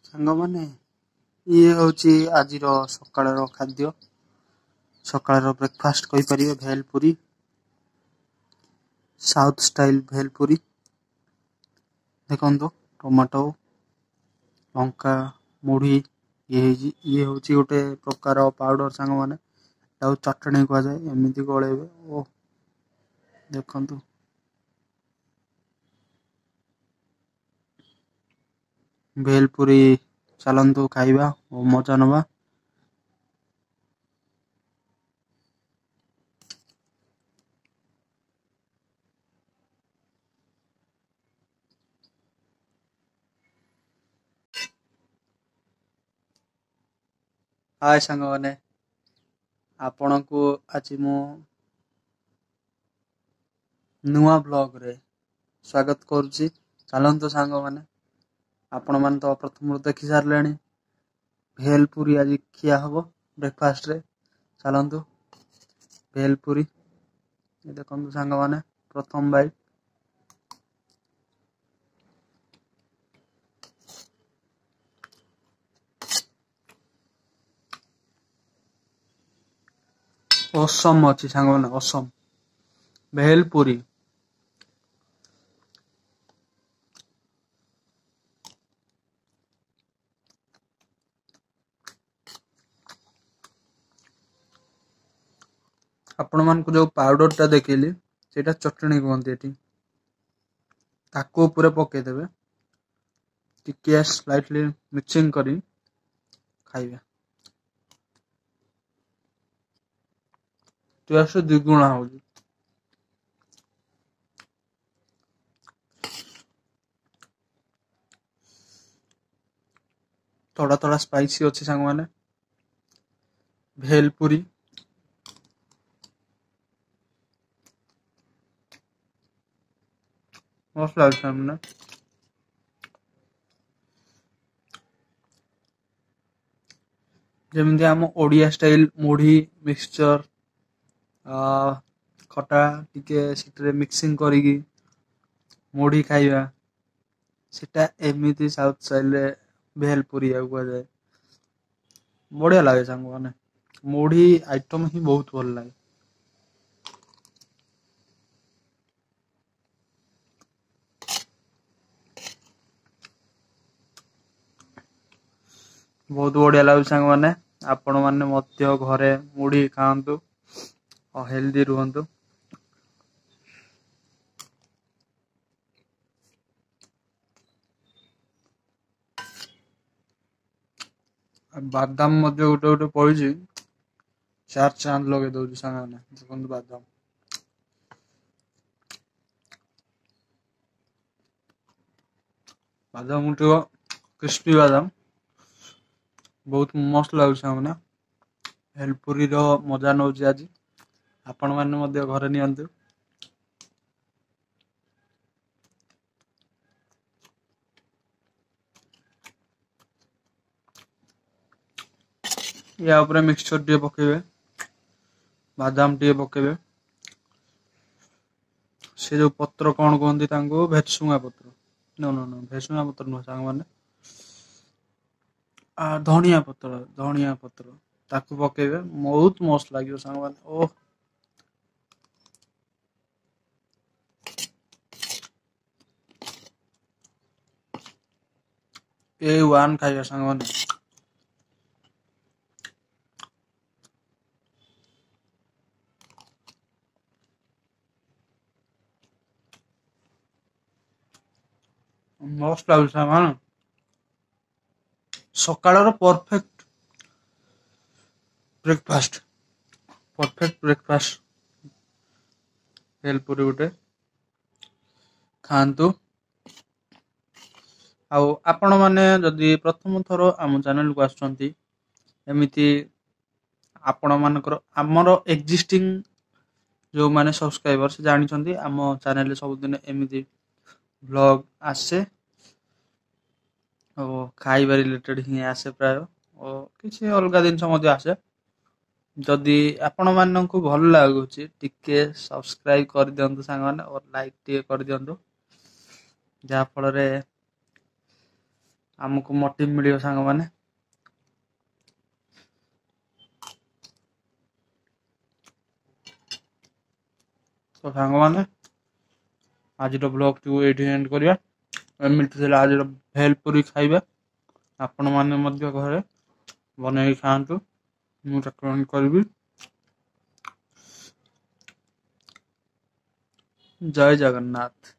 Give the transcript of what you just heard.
ସାଙ୍ଗମାନେ ଇଏ ହେଉଛି ଆଜିର ସକାଳର ଖାଦ୍ୟ, ସକାଳର ବ୍ରେକଫାଷ୍ଟ କହିପାରିବେ। ଭେଲ୍ ପୁରୀ, ସାଉଥ ଷ୍ଟାଇଲ ଭେଲ୍ ପୁରୀ। ଦେଖନ୍ତୁ ଟମାଟୋ, ଲଙ୍କା, ମୁଢ଼ି ଇଏ ହେଉଛି ଗୋଟେ ପ୍ରକାର ପାଉଡର ସାଙ୍ଗମାନେ, ତାକୁ ଚଟଣି କୁହାଯାଏ। ଏମିତି ଗୋଳେଇବେ ଓ ଦେଖନ୍ତୁ ଭେଲ୍ ପୁରୀ। ଚାଲନ୍ତୁ ଖାଇବା ଓ ମଜା ନେବା। ହାय ସାଙ୍ଗମାନେ, ଆପଣଙ୍କୁ ଆଜି ମୁଁ ନୂଆ ବ୍ଲଗରେ ସ୍ୱାଗତ କରୁଛି। ଚାଲନ୍ତୁ ସାଙ୍ଗମାନେ, ଆପଣମାନେ ତ ପ୍ରଥମରୁ ଦେଖି ସାରିଲେଣି ଭେଲ୍ ପୁରୀ ଆଜି ଖିଆ ହବ ବ୍ରେକଫାଷ୍ଟରେ। ଚାଲନ୍ତୁ ଭେଲ୍ ପୁରୀ ଦେଖନ୍ତୁ ସାଙ୍ଗମାନେ, ପ୍ରଥମ ବାଇଟ୍। ଅସମ୍ ଅଛି ସାଙ୍ଗମାନେ, ଅସମ୍ ଭେଲ୍ ପୁରୀ। ଆପଣମାନଙ୍କୁ ଯୋଉ ପାଉଡରଟା ଦେଖେଇଲି ସେଇଟା ଚଟଣି କୁହନ୍ତି ଏଠି। ତାକୁ ଉପରେ ପକେଇଦେବେ, ଟିକେ ସ୍ଲାଇଟଲି ମିକ୍ସିଂ କରି ଖାଇବେ। ଟେଷ୍ଟ ଦ୍ୱିଗୁଣା ହଉଛି। थोड़ा स्पाइसी अच्छी साଙ୍ଗମାନେ ଭେଲ୍ ପୁରୀ। ମସ୍ତ ଲାଗୁଛି ସାଙ୍ଗମାନେ। ଯେମିତି ଆମ ଓଡ଼ିଆ ଷ୍ଟାଇଲ ମୁଢ଼ି ମିକ୍ସଚର, ଖଟା ଟିକେ ସେଥିରେ ମିକ୍ସିଂ କରିକି ମୁଢ଼ି ଖାଇବା, ସେଟା ଏମିତି ସାଉଥ ଷ୍ଟାଇଲରେ ଭେଲ୍ ପୁରୀ କୁହାଯାଏ। ବଢିଆ ଲାଗେ ସାଙ୍ଗମାନେ, ମୁଢ଼ି ଆଇଟମ ହିଁ ବହୁତ ଭଲ ଲାଗେ। ବହୁତ ବଢିଆ ଲାଗୁଛି ସାଙ୍ଗମାନେ। ଆପଣ ମାନେ ମଧ୍ୟ ଘରେ ମୁଢ଼ି ଖାଆନ୍ତୁ ଆଉ ହେଲ୍ଦି ରୁହନ୍ତୁ। ବାଦାମ ମଧ୍ୟ ଗୋଟେ ଗୋଟେ ପଡିଛି, ଚାନ୍ଦ ଲଗେଇ ଦଉଛି ସାଙ୍ଗମାନେ। ଦେଖନ୍ତୁ ବାଦାମ, ବାଦାମ ଟିକେ କ୍ରିସ୍ପି ବାଦାମ, ବହୁତ ମସ୍ତ ଲାଗୁଛି ସାଙ୍ଗମାନେ। ଭେଲ୍ ପୁରୀର ମଜା ନଉଛି ଆଜି, ଆପଣମାନେ ମଧ୍ୟ ଘରେ ନିଅନ୍ତୁ। ୟା ଉପରେ ମିକ୍ସଚର ଟିକେ ପକେଇବେ, ବାଦାମ ଟିକେ ପକେଇବେ। ସେ ଯୋଉ ପତ୍ର କଣ କୁହନ୍ତି ତାଙ୍କୁ, ଭେସୁଙ୍ଗା ପତ୍ର। ନ ଭେସୁଙ୍ଗା ପତ୍ର ନୁହଁ ସାଙ୍ଗମାନେ, ଧଣିଆ ପତ୍ର ତାକୁ ପକେଇବେ। ବହୁତ ମସ୍ତ ଲାଗିବ ସାଙ୍ଗମାନେ। ଓ A1 ଖାଇବା ସାଙ୍ଗମାନେ। ମସ୍ତ ଲାଗୁଛି ସାଙ୍ଗମାନେ। ସକାଳର ପରଫେକ୍ଟ ବ୍ରେକଫାଷ୍ଟ ଭେଲ୍ ପୁରୀ ଗୋଟେ ଖାଆନ୍ତୁ। ଆଉ ଆପଣମାନେ ଯଦି ପ୍ରଥମ ଥର ଆମ ଚ୍ୟାନେଲକୁ ଆସୁଛନ୍ତି, ଏମିତି ଆମର ଏକ୍ଜିଷ୍ଟିଂ ଯୋଉମାନେ ସବସ୍କ୍ରାଇବର ସେ ଜାଣିଛନ୍ତି ଆମ ଚ୍ୟାନେଲରେ ସବୁଦିନ ଏମିତି ବ୍ଲଗ ଆସେ ଓ ଖାଇବା ରିଲେଟେଡ ହିଁ ଆସେ ପ୍ରାୟ, ଓ କିଛି ଅଲଗା ଜିନିଷ ମଧ୍ୟ ଆସେ। ଯଦି ଆପଣ ମାନଙ୍କୁ ଭଲ ଲାଗୁଛି ଟିକେ ସବସ୍କ୍ରାଇବ କରିଦିଅନ୍ତୁ ସାଙ୍ଗମାନେ, ଓ ଲାଇକ୍ ଟିକେ କରିଦିଅନ୍ତୁ, ଯାହା ଫଳରେ आमको मोटिव मिल सांग मैंने। तो सांग मैंने आज ब्लॉग टी ये एंड करिया। एमती आज भेलपुरी खाइबा आपण मैंने घरे बनई खातु मुझे करी। जय जगन्नाथ।